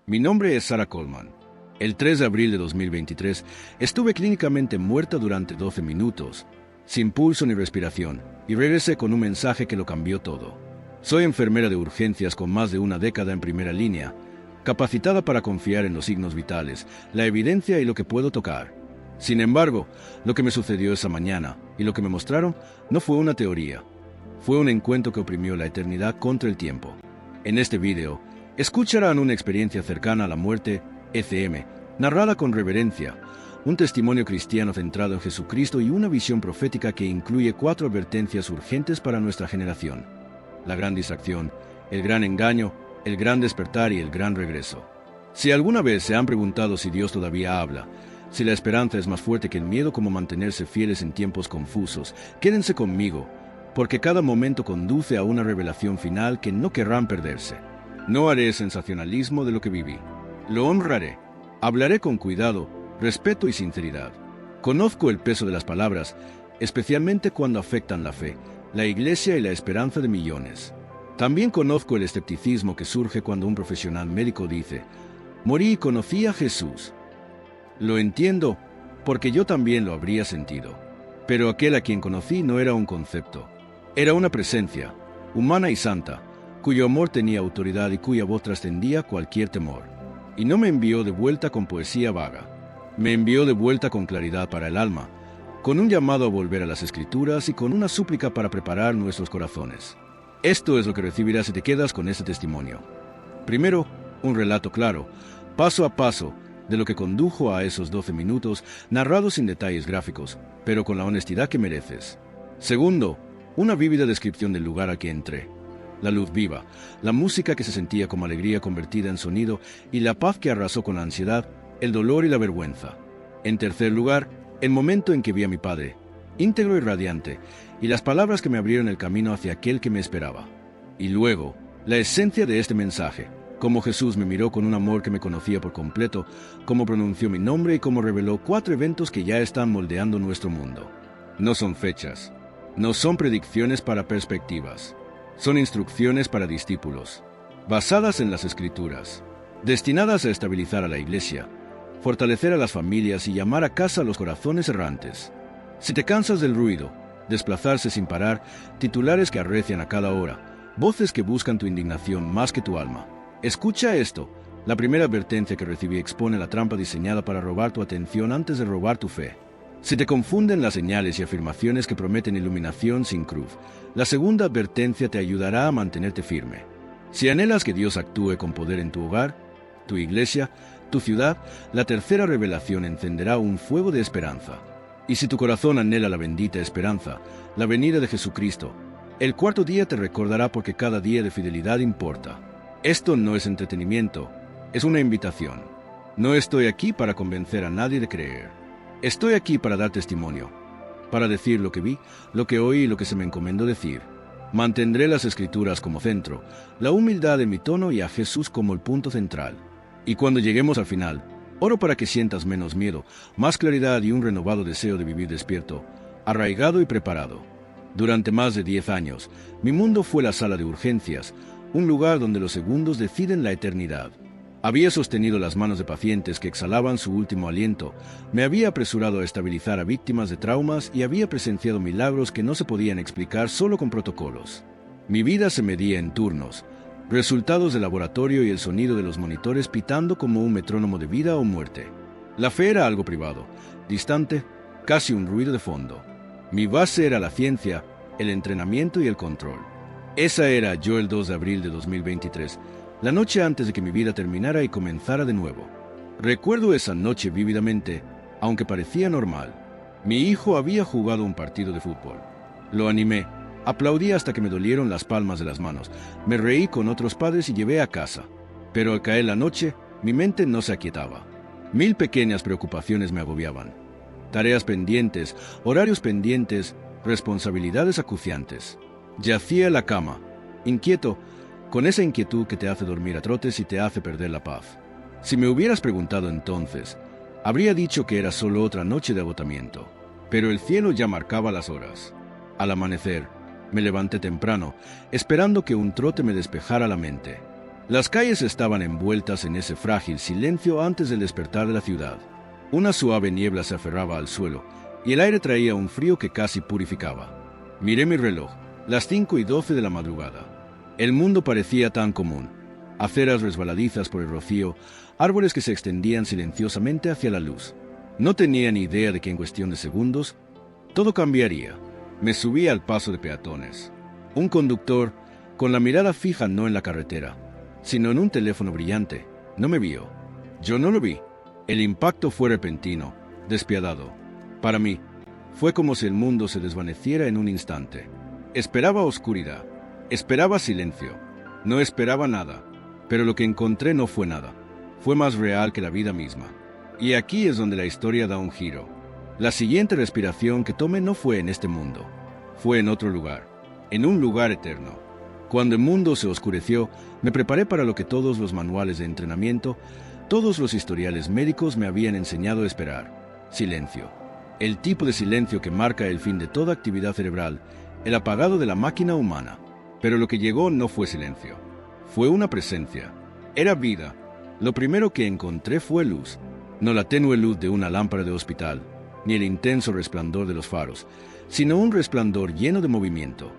Mi nombre es Sarah Coleman. El 3 de abril de 2023 estuve clínicamente muerta durante 12 minutos, sin pulso ni respiración, y regresé con un mensaje que lo cambió todo. Soy enfermera de urgencias con más de una década en primera línea, capacitada para confiar en los signos vitales, la evidencia y lo que puedo tocar. Sin embargo, lo que me sucedió esa mañana y lo que me mostraron no fue una teoría. Fue un encuentro que oprimió la eternidad contra el tiempo. En este video, escucharán una experiencia cercana a la muerte, ECM, narrada con reverencia, un testimonio cristiano centrado en Jesucristo y una visión profética que incluye 4 advertencias urgentes para nuestra generación: la gran distracción, el gran engaño, el gran despertar y el gran regreso. Si alguna vez se han preguntado si Dios todavía habla, si la esperanza es más fuerte que el miedo, cómo mantenerse fieles en tiempos confusos, quédense conmigo, porque cada momento conduce a una revelación final que no querrán perderse. No haré sensacionalismo de lo que viví. Lo honraré. Hablaré con cuidado, respeto y sinceridad. Conozco el peso de las palabras, especialmente cuando afectan la fe, la iglesia y la esperanza de millones. También conozco el escepticismo que surge cuando un profesional médico dice: morí y conocí a Jesús. Lo entiendo, porque yo también lo habría sentido. Pero aquel a quien conocí no era un concepto. Era una presencia, humana y santa, cuyo amor tenía autoridad y cuya voz trascendía cualquier temor. Y no me envió de vuelta con poesía vaga. Me envió de vuelta con claridad para el alma, con un llamado a volver a las Escrituras y con una súplica para preparar nuestros corazones. Esto es lo que recibirás si te quedas con este testimonio. Primero, un relato claro, paso a paso, de lo que condujo a esos 12 minutos, narrados sin detalles gráficos, pero con la honestidad que mereces. Segundo, una vívida descripción del lugar al que entré. La luz viva, la música que se sentía como alegría convertida en sonido y la paz que arrasó con la ansiedad, el dolor y la vergüenza. En tercer lugar, el momento en que vi a mi padre, íntegro y radiante, y las palabras que me abrieron el camino hacia aquel que me esperaba. Y luego, la esencia de este mensaje, cómo Jesús me miró con un amor que me conocía por completo, cómo pronunció mi nombre y cómo reveló 4 eventos que ya están moldeando nuestro mundo. No son fechas, no son predicciones para perspectivas, son instrucciones para discípulos, basadas en las Escrituras, destinadas a estabilizar a la iglesia, fortalecer a las familias y llamar a casa a los corazones errantes. Si te cansas del ruido, desplazarse sin parar, titulares que arrecian a cada hora, voces que buscan tu indignación más que tu alma, escucha esto. La primera advertencia que recibí expone la trampa diseñada para robar tu atención antes de robar tu fe. Si te confunden las señales y afirmaciones que prometen iluminación sin cruz, la segunda advertencia te ayudará a mantenerte firme. Si anhelas que Dios actúe con poder en tu hogar, tu iglesia, tu ciudad, la tercera revelación encenderá un fuego de esperanza. Y si tu corazón anhela la bendita esperanza, la venida de Jesucristo, el cuarto día te recordará, porque cada día de fidelidad importa. Esto no es entretenimiento, es una invitación. No estoy aquí para convencer a nadie de creer. Estoy aquí para dar testimonio, para decir lo que vi, lo que oí y lo que se me encomendó decir. Mantendré las Escrituras como centro, la humildad de mi tono y a Jesús como el punto central. Y cuando lleguemos al final, oro para que sientas menos miedo, más claridad y un renovado deseo de vivir despierto, arraigado y preparado. Durante más de 10 años, mi mundo fue la sala de urgencias, un lugar donde los segundos deciden la eternidad. Había sostenido las manos de pacientes que exhalaban su último aliento, me había apresurado a estabilizar a víctimas de traumas y había presenciado milagros que no se podían explicar solo con protocolos. Mi vida se medía en turnos, resultados de laboratorio y el sonido de los monitores pitando como un metrónomo de vida o muerte. La fe era algo privado, distante, casi un ruido de fondo. Mi base era la ciencia, el entrenamiento y el control. Esa era yo el 2 de abril de 2023, la noche antes de que mi vida terminara y comenzara de nuevo. Recuerdo esa noche vívidamente, aunque parecía normal. Mi hijo había jugado un partido de fútbol. Lo animé, aplaudí hasta que me dolieron las palmas de las manos, me reí con otros padres y llevé a casa. Pero al caer la noche, mi mente no se aquietaba. 1000 pequeñas preocupaciones me agobiaban. Tareas pendientes, horarios pendientes, responsabilidades acuciantes. Yacía en la cama, inquieto, con esa inquietud que te hace dormir a trotes y te hace perder la paz. Si me hubieras preguntado entonces, habría dicho que era solo otra noche de agotamiento. Pero el cielo ya marcaba las horas. Al amanecer, me levanté temprano, esperando que un trote me despejara la mente. Las calles estaban envueltas en ese frágil silencio antes del despertar de la ciudad. Una suave niebla se aferraba al suelo, y el aire traía un frío que casi purificaba. Miré mi reloj, las 5:12 de la madrugada. El mundo parecía tan común. Aceras resbaladizas por el rocío, árboles que se extendían silenciosamente hacia la luz. No tenía ni idea de que en cuestión de segundos todo cambiaría. Me subí al paso de peatones. Un conductor, con la mirada fija no en la carretera, sino en un teléfono brillante, no me vio. Yo no lo vi. El impacto fue repentino, despiadado. Para mí, fue como si el mundo se desvaneciera en un instante. Esperaba oscuridad, esperaba silencio, no esperaba nada, pero lo que encontré no fue nada. Fue más real que la vida misma. Y aquí es donde la historia da un giro. La siguiente respiración que tomé no fue en este mundo, fue en otro lugar, en un lugar eterno. Cuando el mundo se oscureció, me preparé para lo que todos los manuales de entrenamiento, todos los historiales médicos me habían enseñado a esperar. Silencio. El tipo de silencio que marca el fin de toda actividad cerebral, el apagado de la máquina humana. Pero lo que llegó no fue silencio. Fue una presencia. Era vida. Lo primero que encontré fue luz. No la tenue luz de una lámpara de hospital, ni el intenso resplandor de los faros, sino un resplandor lleno de movimiento.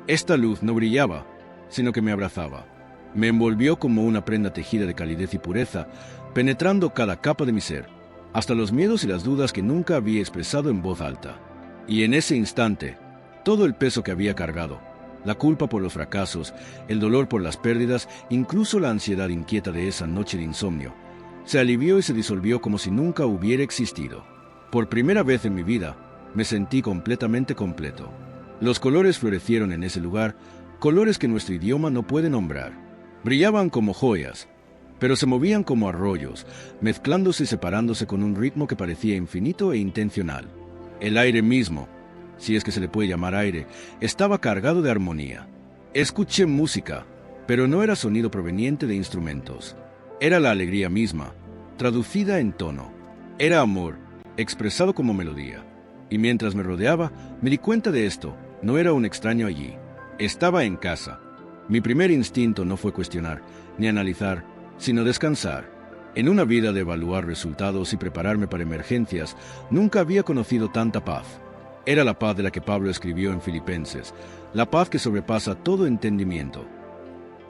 Esta luz no brillaba, sino que me abrazaba. Me envolvió como una prenda tejida de calidez y pureza, penetrando cada capa de mi ser, hasta los miedos y las dudas que nunca había expresado en voz alta. Y en ese instante, todo el peso que había cargado, la culpa por los fracasos, el dolor por las pérdidas, incluso la ansiedad inquieta de esa noche de insomnio, se alivió y se disolvió como si nunca hubiera existido. Por primera vez en mi vida, me sentí completamente completo. Los colores florecieron en ese lugar, colores que nuestro idioma no puede nombrar. Brillaban como joyas, pero se movían como arroyos, mezclándose y separándose con un ritmo que parecía infinito e intencional. El aire mismo, si es que se le puede llamar aire, estaba cargado de armonía. Escuché música, pero no era sonido proveniente de instrumentos. Era la alegría misma, traducida en tono. Era amor, expresado como melodía. Y mientras me rodeaba, me di cuenta de esto. No era un extraño allí. Estaba en casa. Mi primer instinto no fue cuestionar, ni analizar, sino descansar. En una vida de evaluar resultados y prepararme para emergencias, nunca había conocido tanta paz. Era la paz de la que Pablo escribió en Filipenses, la paz que sobrepasa todo entendimiento.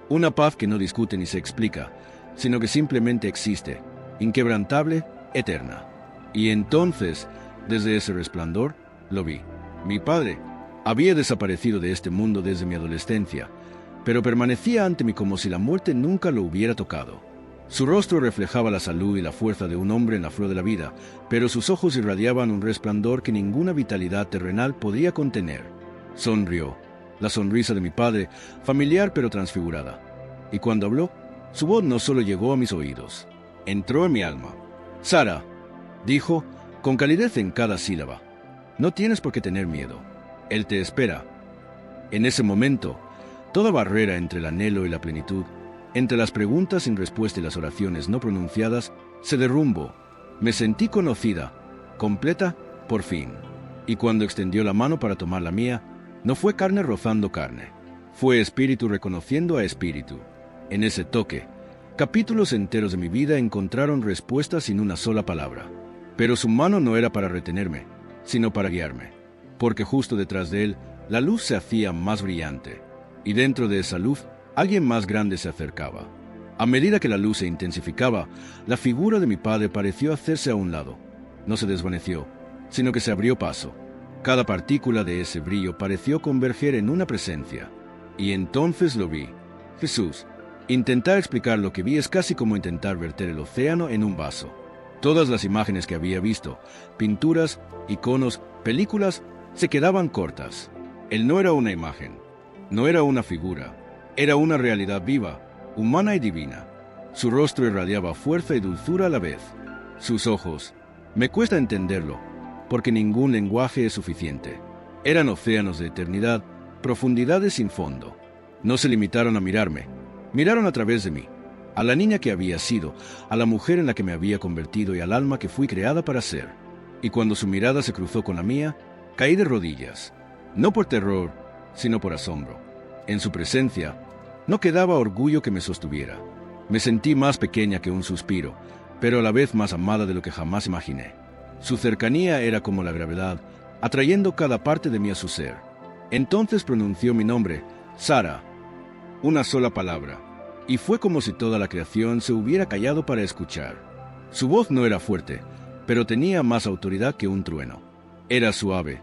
Una paz que no discute ni se explica, sino que simplemente existe, inquebrantable, eterna. Y entonces, desde ese resplandor, lo vi. Mi padre había desaparecido de este mundo desde mi adolescencia, pero permanecía ante mí como si la muerte nunca lo hubiera tocado. Su rostro reflejaba la salud y la fuerza de un hombre en la flor de la vida, pero sus ojos irradiaban un resplandor que ninguna vitalidad terrenal podía contener. Sonrió, la sonrisa de mi padre, familiar pero transfigurada. Y cuando habló, su voz no solo llegó a mis oídos, entró en mi alma. «Sara», dijo, con calidez en cada sílaba, «no tienes por qué tener miedo. Él te espera». En ese momento, toda barrera entre el anhelo y la plenitud, entre las preguntas sin respuesta y las oraciones no pronunciadas, se derrumbó. Me sentí conocida, completa, por fin. Y cuando extendió la mano para tomar la mía, no fue carne rozando carne. Fue espíritu reconociendo a espíritu. En ese toque, capítulos enteros de mi vida encontraron respuestas sin una sola palabra. Pero su mano no era para retenerme, sino para guiarme. Porque justo detrás de él, la luz se hacía más brillante. Y dentro de esa luz, alguien más grande se acercaba. A medida que la luz se intensificaba, la figura de mi padre pareció hacerse a un lado. No se desvaneció, sino que se abrió paso. Cada partícula de ese brillo pareció converger en una presencia. Y entonces lo vi. Jesús. Intentar explicar lo que vi es casi como intentar verter el océano en un vaso. Todas las imágenes que había visto, pinturas, iconos, películas, se quedaban cortas. Él no era una imagen, no era una figura. Era una realidad viva, humana y divina. Su rostro irradiaba fuerza y dulzura a la vez. Sus ojos. Me cuesta entenderlo, porque ningún lenguaje es suficiente. Eran océanos de eternidad, profundidades sin fondo. No se limitaron a mirarme. Miraron a través de mí, a la niña que había sido, a la mujer en la que me había convertido y al alma que fui creada para ser. Y cuando su mirada se cruzó con la mía, caí de rodillas. No por terror, sino por asombro. En su presencia, no quedaba orgullo que me sostuviera. Me sentí más pequeña que un suspiro, pero a la vez más amada de lo que jamás imaginé. Su cercanía era como la gravedad, atrayendo cada parte de mí a su ser. Entonces pronunció mi nombre, Sara, una sola palabra, y fue como si toda la creación se hubiera callado para escuchar. Su voz no era fuerte, pero tenía más autoridad que un trueno. Era suave,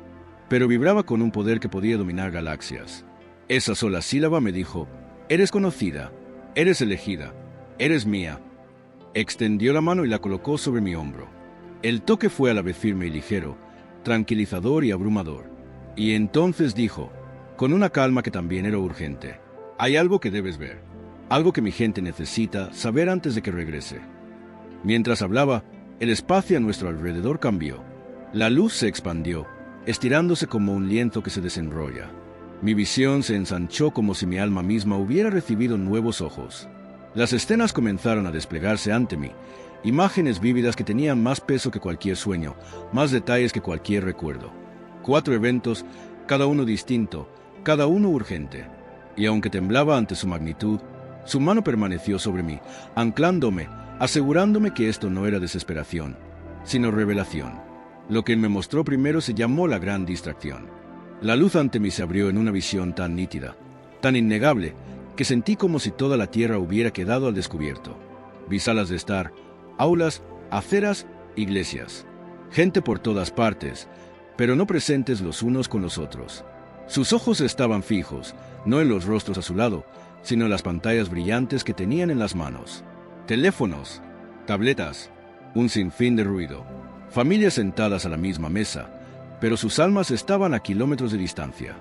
pero vibraba con un poder que podía dominar galaxias. Esa sola sílaba me dijo: eres conocida, eres elegida, eres mía. Extendió la mano y la colocó sobre mi hombro. El toque fue a la vez firme y ligero, tranquilizador y abrumador. Y entonces dijo, con una calma que también era urgente: hay algo que debes ver, algo que mi gente necesita saber antes de que regrese. Mientras hablaba, el espacio a nuestro alrededor cambió. La luz se expandió, estirándose como un lienzo que se desenrolla. Mi visión se ensanchó como si mi alma misma hubiera recibido nuevos ojos. Las escenas comenzaron a desplegarse ante mí, imágenes vívidas que tenían más peso que cualquier sueño, más detalles que cualquier recuerdo. 4 eventos, cada uno distinto, cada uno urgente. Y aunque temblaba ante su magnitud, su mano permaneció sobre mí, anclándome, asegurándome que esto no era desesperación, sino revelación. Lo que él me mostró primero se llamó la gran distracción. La luz ante mí se abrió en una visión tan nítida, tan innegable, que sentí como si toda la tierra hubiera quedado al descubierto. Vi salas de estar, aulas, aceras, iglesias. Gente por todas partes, pero no presentes los unos con los otros. Sus ojos estaban fijos, no en los rostros a su lado, sino en las pantallas brillantes que tenían en las manos. Teléfonos, tabletas, un sinfín de ruido. Familias sentadas a la misma mesa, pero sus almas estaban a kilómetros de distancia.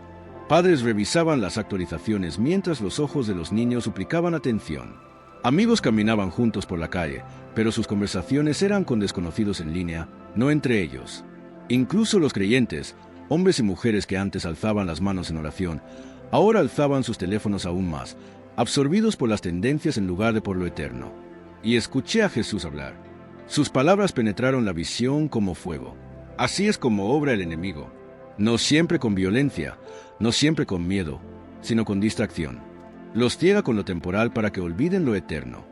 Padres revisaban las actualizaciones mientras los ojos de los niños suplicaban atención. Amigos caminaban juntos por la calle, pero sus conversaciones eran con desconocidos en línea, no entre ellos. Incluso los creyentes, hombres y mujeres que antes alzaban las manos en oración, ahora alzaban sus teléfonos aún más, absorbidos por las tendencias en lugar de por lo eterno. Y escuché a Jesús hablar. Sus palabras penetraron la visión como fuego. Así es como obra el enemigo. No siempre con violencia, no siempre con miedo, sino con distracción. Los ciega con lo temporal para que olviden lo eterno.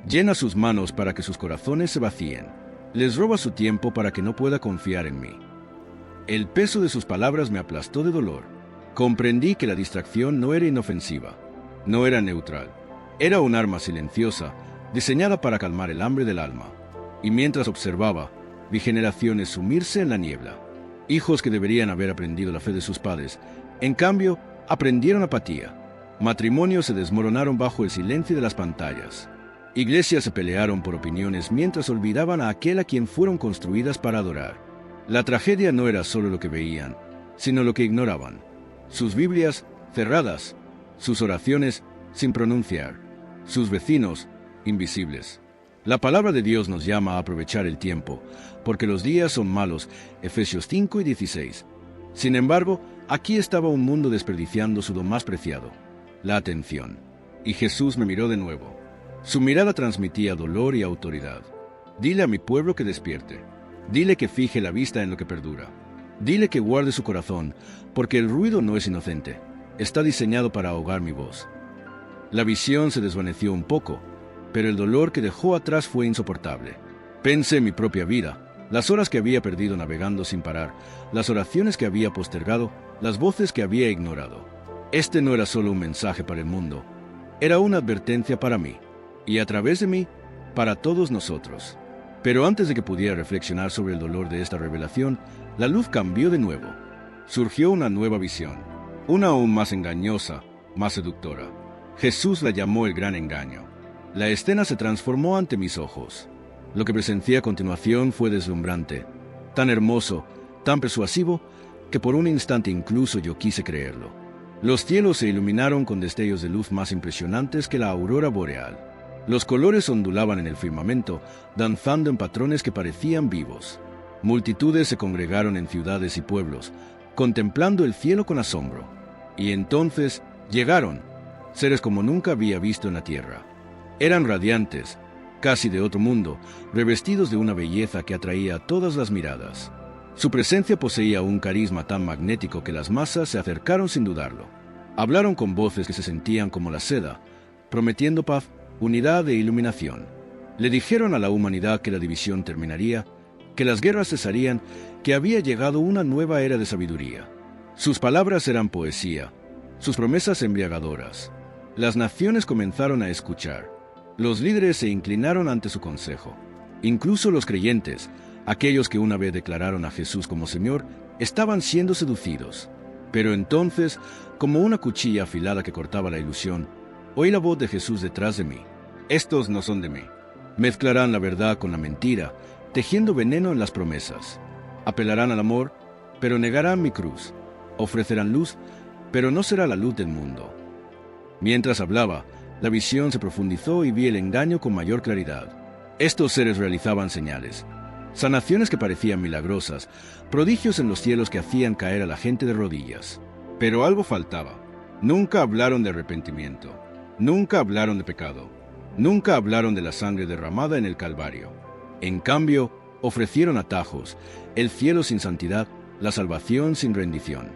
Llena sus manos para que sus corazones se vacíen. Les roba su tiempo para que no pueda confiar en mí. El peso de sus palabras me aplastó de dolor. Comprendí que la distracción no era inofensiva, no era neutral. Era un arma silenciosa, diseñada para calmar el hambre del alma. Y mientras observaba, vi generaciones sumirse en la niebla. Hijos que deberían haber aprendido la fe de sus padres, en cambio, aprendieron apatía. Matrimonios se desmoronaron bajo el silencio de las pantallas. Iglesias se pelearon por opiniones mientras olvidaban a aquel a quien fueron construidas para adorar. La tragedia no era solo lo que veían, sino lo que ignoraban. Sus Biblias cerradas, sus oraciones sin pronunciar, sus vecinos invisibles. La palabra de Dios nos llama a aprovechar el tiempo, porque los días son malos, Efesios 5:16. Sin embargo, aquí estaba un mundo desperdiciando su don más preciado, la atención. Y Jesús me miró de nuevo. Su mirada transmitía dolor y autoridad. Dile a mi pueblo que despierte. Dile que fije la vista en lo que perdura. Dile que guarde su corazón, porque el ruido no es inocente. Está diseñado para ahogar mi voz. La visión se desvaneció un poco, pero el dolor que dejó atrás fue insoportable. Pensé en mi propia vida, las horas que había perdido navegando sin parar, las oraciones que había postergado, las voces que había ignorado. Este no era solo un mensaje para el mundo, era una advertencia para mí, y a través de mí, para todos nosotros. Pero antes de que pudiera reflexionar sobre el dolor de esta revelación, la luz cambió de nuevo. Surgió una nueva visión, una aún más engañosa, más seductora. Jesús la llamó el gran engaño. La escena se transformó ante mis ojos. Lo que presencié a continuación fue deslumbrante, tan hermoso, tan persuasivo, que por un instante incluso yo quise creerlo. Los cielos se iluminaron con destellos de luz más impresionantes que la aurora boreal. Los colores ondulaban en el firmamento, danzando en patrones que parecían vivos. Multitudes se congregaron en ciudades y pueblos, contemplando el cielo con asombro. Y entonces llegaron, seres como nunca había visto en la tierra. Eran radiantes, casi de otro mundo, revestidos de una belleza que atraía a todas las miradas. Su presencia poseía un carisma tan magnético que las masas se acercaron sin dudarlo. Hablaron con voces que se sentían como la seda, prometiendo paz, unidad e iluminación. Le dijeron a la humanidad que la división terminaría, que las guerras cesarían, que había llegado una nueva era de sabiduría. Sus palabras eran poesía, sus promesas embriagadoras. Las naciones comenzaron a escuchar. Los líderes se inclinaron ante su consejo. Incluso los creyentes, aquellos que una vez declararon a Jesús como Señor, estaban siendo seducidos. Pero entonces, como una cuchilla afilada que cortaba la ilusión, oí la voz de Jesús detrás de mí. Estos no son de mí. Mezclarán la verdad con la mentira, tejiendo veneno en las promesas. Apelarán al amor, pero negarán mi cruz. Ofrecerán luz, pero no será la luz del mundo. Mientras hablaba, la visión se profundizó y vi el engaño con mayor claridad. Estos seres realizaban señales, sanaciones que parecían milagrosas, prodigios en los cielos que hacían caer a la gente de rodillas. Pero algo faltaba. Nunca hablaron de arrepentimiento. Nunca hablaron de pecado. Nunca hablaron de la sangre derramada en el Calvario. En cambio, ofrecieron atajos, el cielo sin santidad, la salvación sin rendición.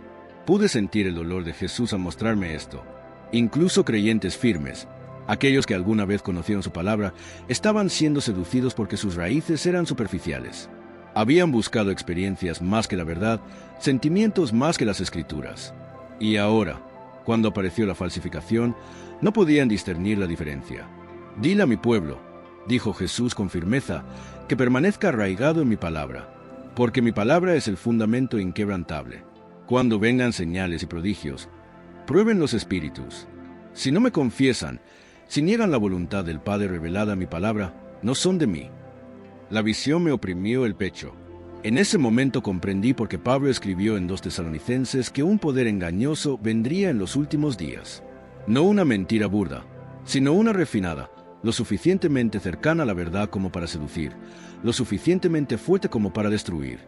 Pude sentir el dolor de Jesús al mostrarme esto. Incluso creyentes firmes, aquellos que alguna vez conocieron su palabra, estaban siendo seducidos porque sus raíces eran superficiales. Habían buscado experiencias más que la verdad, sentimientos más que las Escrituras. Y ahora, cuando apareció la falsificación, no podían discernir la diferencia. Dile a mi pueblo, dijo Jesús con firmeza, que permanezca arraigado en mi palabra, porque mi palabra es el fundamento inquebrantable. Cuando vengan señales y prodigios, prueben los espíritus. Si no me confiesan, si niegan la voluntad del Padre revelada en mi palabra, no son de mí. La visión me oprimió el pecho. En ese momento comprendí por qué Pablo escribió en 2 Tesalonicenses que un poder engañoso vendría en los últimos días. No una mentira burda, sino una refinada, lo suficientemente cercana a la verdad como para seducir, lo suficientemente fuerte como para destruir.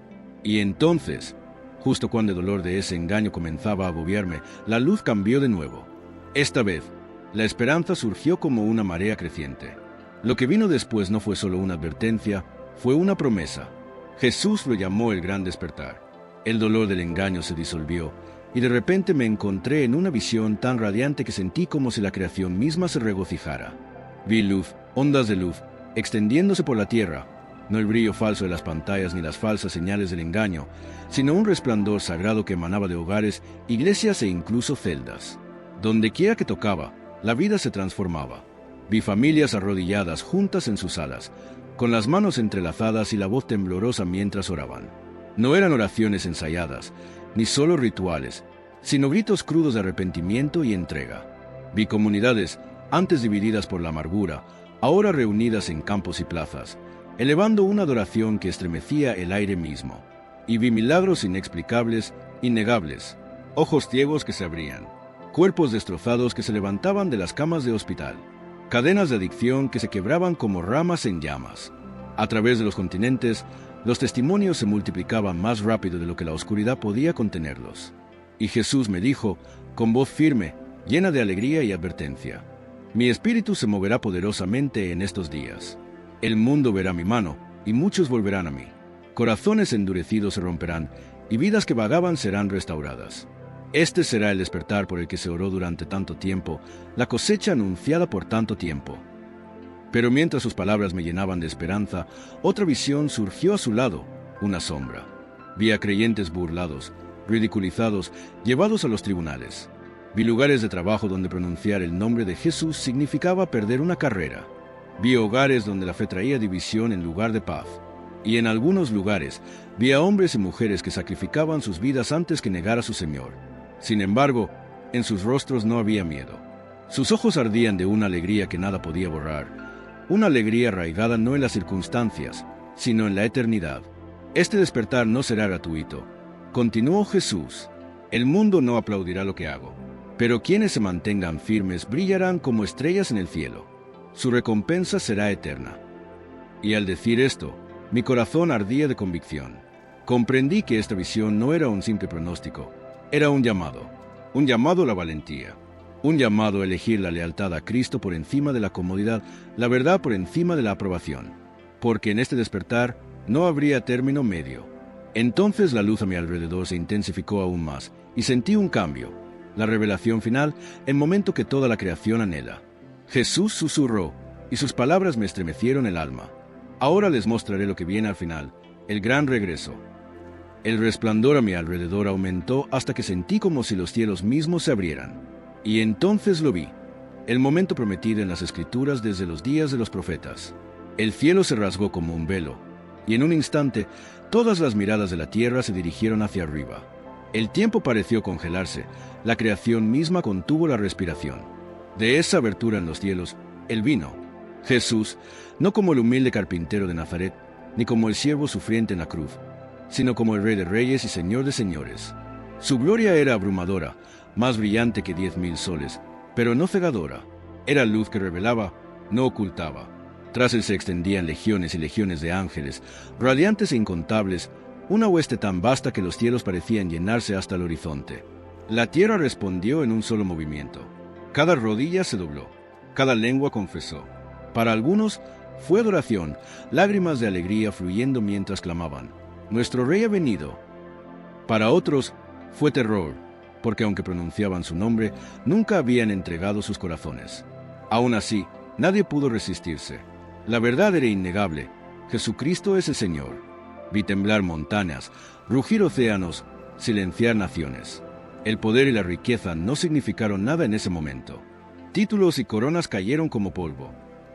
Y entonces, justo cuando el dolor de ese engaño comenzaba a agobiarme, la luz cambió de nuevo. Esta vez, la esperanza surgió como una marea creciente. Lo que vino después no fue solo una advertencia, fue una promesa. Jesús lo llamó el gran despertar. El dolor del engaño se disolvió, y de repente me encontré en una visión tan radiante que sentí como si la creación misma se regocijara. Vi luz, ondas de luz, extendiéndose por la tierra, no el brillo falso de las pantallas ni las falsas señales del engaño, sino un resplandor sagrado que emanaba de hogares, iglesias e incluso celdas. Donde quiera que tocaba, la vida se transformaba. Vi familias arrodilladas juntas en sus salas, con las manos entrelazadas y la voz temblorosa mientras oraban. No eran oraciones ensayadas, ni solo rituales, sino gritos crudos de arrepentimiento y entrega. Vi comunidades, antes divididas por la amargura, ahora reunidas en campos y plazas, elevando una adoración que estremecía el aire mismo. Y vi milagros inexplicables, innegables, ojos ciegos que se abrían, cuerpos destrozados que se levantaban de las camas de hospital, cadenas de adicción que se quebraban como ramas en llamas. A través de los continentes, los testimonios se multiplicaban más rápido de lo que la oscuridad podía contenerlos. Y Jesús me dijo, con voz firme, llena de alegría y advertencia: mi espíritu se moverá poderosamente en estos días. El mundo verá mi mano, y muchos volverán a mí. Corazones endurecidos se romperán, y vidas que vagaban serán restauradas. Este será el despertar por el que se oró durante tanto tiempo, la cosecha anunciada por tanto tiempo. Pero mientras sus palabras me llenaban de esperanza, otra visión surgió a su lado, una sombra. Vi a creyentes burlados, ridiculizados, llevados a los tribunales. Vi lugares de trabajo donde pronunciar el nombre de Jesús significaba perder una carrera. Vi hogares donde la fe traía división en lugar de paz. Y en algunos lugares vi a hombres y mujeres que sacrificaban sus vidas antes que negar a su Señor. Sin embargo, en sus rostros no había miedo. Sus ojos ardían de una alegría que nada podía borrar, una alegría arraigada no en las circunstancias, sino en la eternidad. Este despertar no será gratuito. Continuó Jesús: el mundo no aplaudirá lo que hago, pero quienes se mantengan firmes brillarán como estrellas en el cielo. Su recompensa será eterna. Y al decir esto, mi corazón ardía de convicción. Comprendí que esta visión no era un simple pronóstico, era un llamado a la valentía, un llamado a elegir la lealtad a Cristo por encima de la comodidad, la verdad por encima de la aprobación, porque en este despertar no habría término medio. Entonces la luz a mi alrededor se intensificó aún más, y sentí un cambio, la revelación final, el momento que toda la creación anhela. Jesús susurró: y sus palabras me estremecieron el alma. Ahora les mostraré lo que viene al final, el gran regreso. El resplandor a mi alrededor aumentó hasta que sentí como si los cielos mismos se abrieran. Y entonces lo vi, el momento prometido en las Escrituras desde los días de los profetas. El cielo se rasgó como un velo, y en un instante todas las miradas de la tierra se dirigieron hacia arriba. El tiempo pareció congelarse, la creación misma contuvo la respiración. De esa abertura en los cielos, Él vino. Jesús, no como el humilde carpintero de Nazaret, ni como el siervo sufriente en la cruz, sino como el Rey de Reyes y Señor de Señores. Su gloria era abrumadora, más brillante que 10,000 soles, pero no cegadora. Era luz que revelaba, no ocultaba. Tras él se extendían legiones y legiones de ángeles, radiantes e incontables, una hueste tan vasta que los cielos parecían llenarse hasta el horizonte. La tierra respondió en un solo movimiento. Cada rodilla se dobló, cada lengua confesó. Para algunos fue adoración, lágrimas de alegría fluyendo mientras clamaban: «Nuestro Rey ha venido». Para otros fue terror, porque aunque pronunciaban su nombre, nunca habían entregado sus corazones. Aún así, nadie pudo resistirse. La verdad era innegable: Jesucristo es el Señor. Vi temblar montañas, rugir océanos, silenciar naciones. El poder y la riqueza no significaron nada en ese momento. Títulos y coronas cayeron como polvo.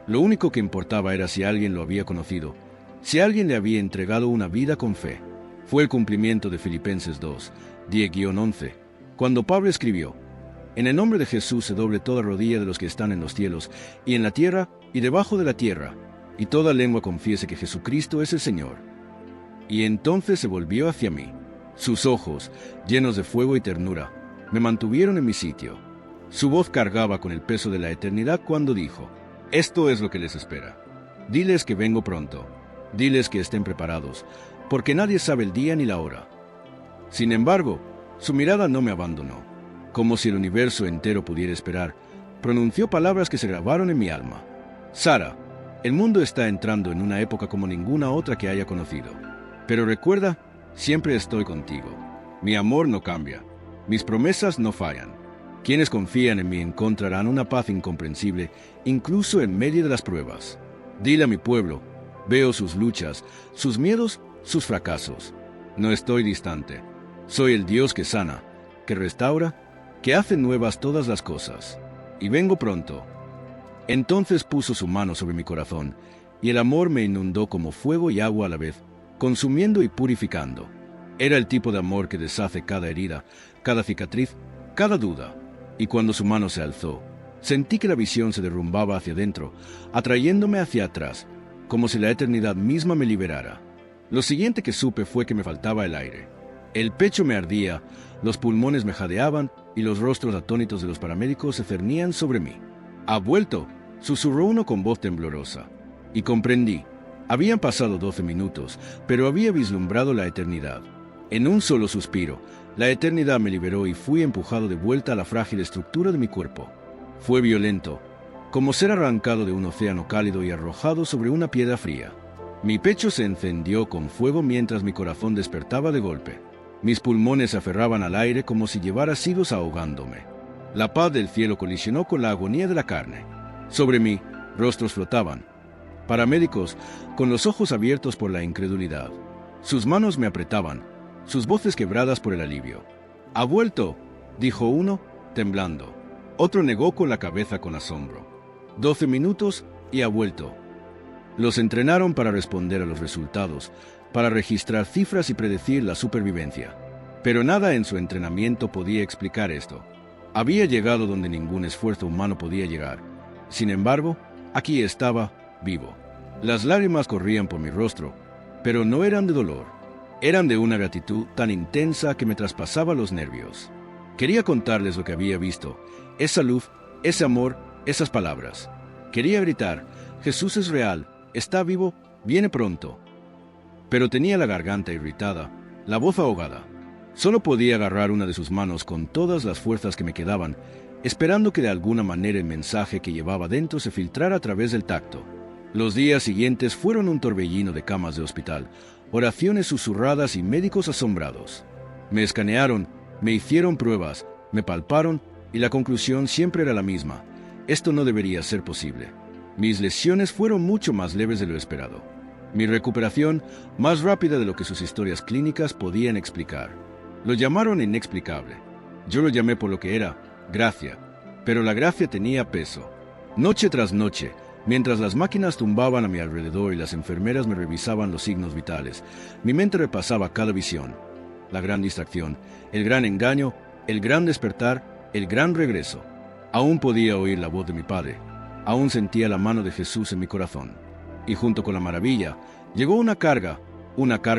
Lo único que importaba era si alguien lo había conocido, si alguien le había entregado una vida con fe. Fue el cumplimiento de Filipenses 2, 10-11, cuando Pablo escribió: «En el nombre de Jesús se doble toda rodilla de los que están en los cielos, y en la tierra, y debajo de la tierra, y toda lengua confiese que Jesucristo es el Señor». Y entonces se volvió hacia mí. Sus ojos, llenos de fuego y ternura, me mantuvieron en mi sitio. Su voz cargaba con el peso de la eternidad cuando dijo: «Esto es lo que les espera. Diles que vengo pronto. Diles que estén preparados, porque nadie sabe el día ni la hora». Sin embargo, su mirada no me abandonó. Como si el universo entero pudiera esperar, pronunció palabras que se grabaron en mi alma: «Sara, el mundo está entrando en una época como ninguna otra que haya conocido. Pero recuerda, siempre estoy contigo. Mi amor no cambia. Mis promesas no fallan. Quienes confían en mí encontrarán una paz incomprensible, incluso en medio de las pruebas. Dile a mi pueblo: veo sus luchas, sus miedos, sus fracasos. No estoy distante. Soy el Dios que sana, que restaura, que hace nuevas todas las cosas. Y vengo pronto». Entonces puso su mano sobre mi corazón, y el amor me inundó como fuego y agua a la vez, consumiendo y purificando. Era el tipo de amor que deshace cada herida, cada cicatriz, cada duda. Y cuando su mano se alzó, sentí que la visión se derrumbaba hacia adentro, atrayéndome hacia atrás, como si la eternidad misma me liberara. Lo siguiente que supe fue que me faltaba el aire. El pecho me ardía, los pulmones me jadeaban y los rostros atónitos de los paramédicos se cernían sobre mí. «¿Ha vuelto?», susurró uno con voz temblorosa. Y comprendí. Habían pasado 12 minutos, pero había vislumbrado la eternidad. En un solo suspiro, la eternidad me liberó y fui empujado de vuelta a la frágil estructura de mi cuerpo. Fue violento, como ser arrancado de un océano cálido y arrojado sobre una piedra fría. Mi pecho se encendió con fuego mientras mi corazón despertaba de golpe. Mis pulmones se aferraban al aire como si llevara siglos ahogándome. La paz del cielo colisionó con la agonía de la carne. Sobre mí, rostros flotaban. Paramédicos, con los ojos abiertos por la incredulidad. Sus manos me apretaban, sus voces quebradas por el alivio. «¿Ha vuelto?», dijo uno, temblando. Otro negó con la cabeza con asombro. 12 minutos y ha vuelto. Los entrenaron para responder a los resultados, para registrar cifras y predecir la supervivencia. Pero nada en su entrenamiento podía explicar esto. Había llegado donde ningún esfuerzo humano podía llegar. Sin embargo, aquí estaba, vivo. Las lágrimas corrían por mi rostro, pero no eran de dolor. Eran de una gratitud tan intensa que me traspasaba los nervios. Quería contarles lo que había visto, esa luz, ese amor, esas palabras. Quería gritar: «Jesús es real, está vivo, viene pronto». Pero tenía la garganta irritada, la voz ahogada. Solo podía agarrar una de sus manos con todas las fuerzas que me quedaban, esperando que de alguna manera el mensaje que llevaba dentro se filtrara a través del tacto. Los días siguientes fueron un torbellino de camas de hospital, oraciones susurradas y médicos asombrados. Me escanearon, me hicieron pruebas, me palparon y la conclusión siempre era la misma: esto no debería ser posible. Mis lesiones fueron mucho más leves de lo esperado. Mi recuperación más rápida de lo que sus historias clínicas podían explicar. Lo llamaron inexplicable. Yo lo llamé por lo que era, gracia. Pero la gracia tenía peso. Noche tras noche, mientras las máquinas tumbaban a mi alrededor y las enfermeras me revisaban los signos vitales, mi mente repasaba cada visión. La gran distracción, el gran engaño, el gran despertar, el gran regreso. Aún podía oír la voz de mi padre. Aún sentía la mano de Jesús en mi corazón. Y junto con la maravilla, llegó una carga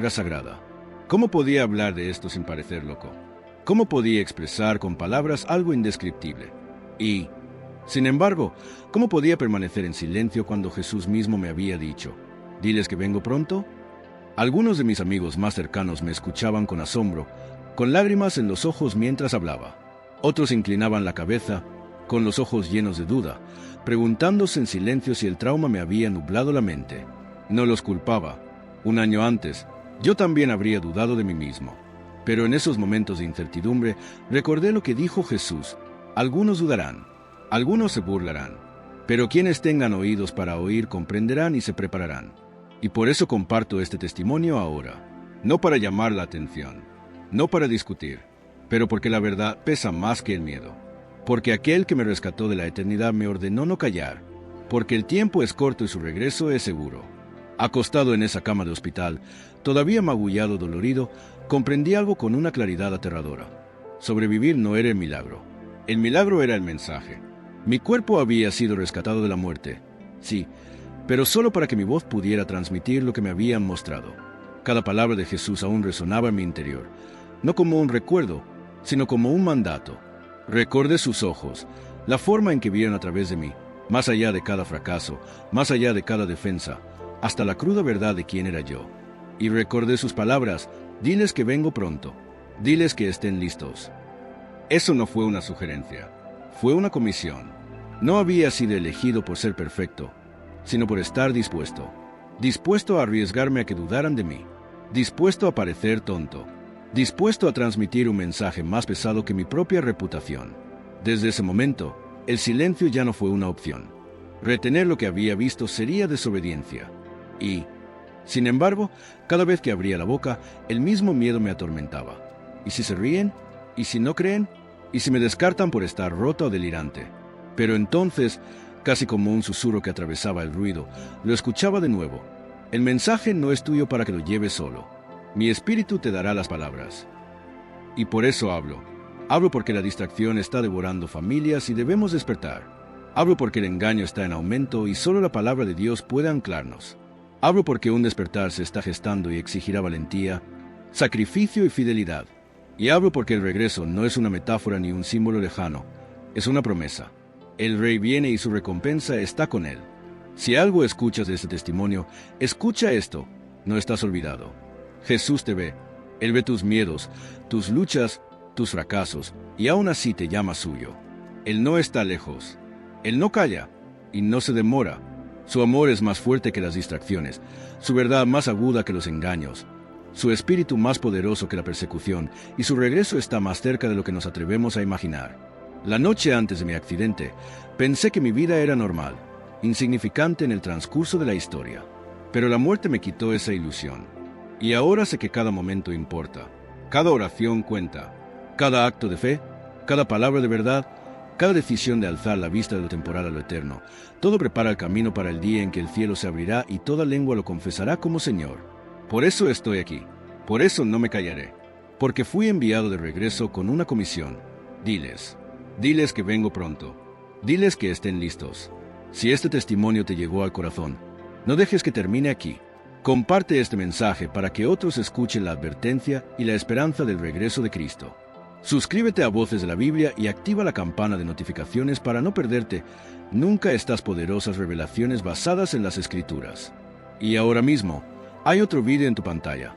sagrada. ¿Cómo podía hablar de esto sin parecer loco? ¿Cómo podía expresar con palabras algo indescriptible? Y, sin embargo, ¿cómo podía permanecer en silencio cuando Jesús mismo me había dicho, «Diles que vengo pronto»? Algunos de mis amigos más cercanos me escuchaban con asombro, con lágrimas en los ojos mientras hablaba. Otros inclinaban la cabeza, con los ojos llenos de duda, preguntándose en silencio si el trauma me había nublado la mente. No los culpaba. Un año antes, yo también habría dudado de mí mismo. Pero en esos momentos de incertidumbre, recordé lo que dijo Jesús. Algunos dudarán, algunos se burlarán, pero quienes tengan oídos para oír comprenderán y se prepararán. Y por eso comparto este testimonio ahora, no para llamar la atención, no para discutir, pero porque la verdad pesa más que el miedo. Porque aquel que me rescató de la eternidad me ordenó no callar, porque el tiempo es corto y su regreso es seguro. Acostado en esa cama de hospital, todavía magullado, dolorido, comprendí algo con una claridad aterradora. Sobrevivir no era el milagro era el mensaje. Mi cuerpo había sido rescatado de la muerte, sí, pero solo para que mi voz pudiera transmitir lo que me habían mostrado. Cada palabra de Jesús aún resonaba en mi interior, no como un recuerdo, sino como un mandato. Recordé sus ojos, la forma en que vieron a través de mí, más allá de cada fracaso, más allá de cada defensa, hasta la cruda verdad de quién era yo. Y recordé sus palabras, diles que vengo pronto, diles que estén listos. Eso no fue una sugerencia, fue una comisión. No había sido elegido por ser perfecto, sino por estar dispuesto a arriesgarme a que dudaran de mí, dispuesto a parecer tonto, dispuesto a transmitir un mensaje más pesado que mi propia reputación. Desde ese momento, el silencio ya no fue una opción. Retener lo que había visto sería desobediencia. Y, sin embargo, cada vez que abría la boca, el mismo miedo me atormentaba. ¿Y si se ríen? ¿Y si no creen? ¿Y si me descartan por estar roto o delirante? Pero entonces, casi como un susurro que atravesaba el ruido, lo escuchaba de nuevo. El mensaje no es tuyo para que lo lleves solo. Mi espíritu te dará las palabras. Y por eso hablo. Hablo porque la distracción está devorando familias y debemos despertar. Hablo porque el engaño está en aumento y solo la palabra de Dios puede anclarnos. Hablo porque un despertar se está gestando y exigirá valentía, sacrificio y fidelidad. Y hablo porque el regreso no es una metáfora ni un símbolo lejano, es una promesa. El Rey viene y su recompensa está con él. Si algo escuchas de este testimonio, escucha esto, no estás olvidado. Jesús te ve, Él ve tus miedos, tus luchas, tus fracasos, y aún así te llama suyo. Él no está lejos, Él no calla, y no se demora. Su amor es más fuerte que las distracciones, su verdad más aguda que los engaños, su espíritu más poderoso que la persecución, y su regreso está más cerca de lo que nos atrevemos a imaginar. La noche antes de mi accidente, pensé que mi vida era normal, insignificante en el transcurso de la historia. Pero la muerte me quitó esa ilusión. Y ahora sé que cada momento importa, cada oración cuenta, cada acto de fe, cada palabra de verdad, cada decisión de alzar la vista de lo temporal a lo eterno, todo prepara el camino para el día en que el cielo se abrirá y toda lengua lo confesará como Señor. Por eso estoy aquí, por eso no me callaré, porque fui enviado de regreso con una comisión. Diles que vengo pronto, diles que estén listos. Si este testimonio te llegó al corazón, no dejes que termine aquí. Comparte este mensaje para que otros escuchen la advertencia y la esperanza del regreso de Cristo. Suscríbete a Voces de la Biblia y activa la campana de notificaciones para no perderte nunca estas poderosas revelaciones basadas en las Escrituras. Y ahora mismo, hay otro vídeo en tu pantalla.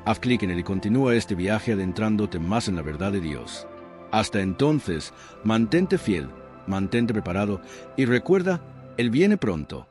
Haz clic en él y continúa este viaje adentrándote más en la verdad de Dios. Hasta entonces, mantente fiel, mantente preparado y recuerda, Él viene pronto.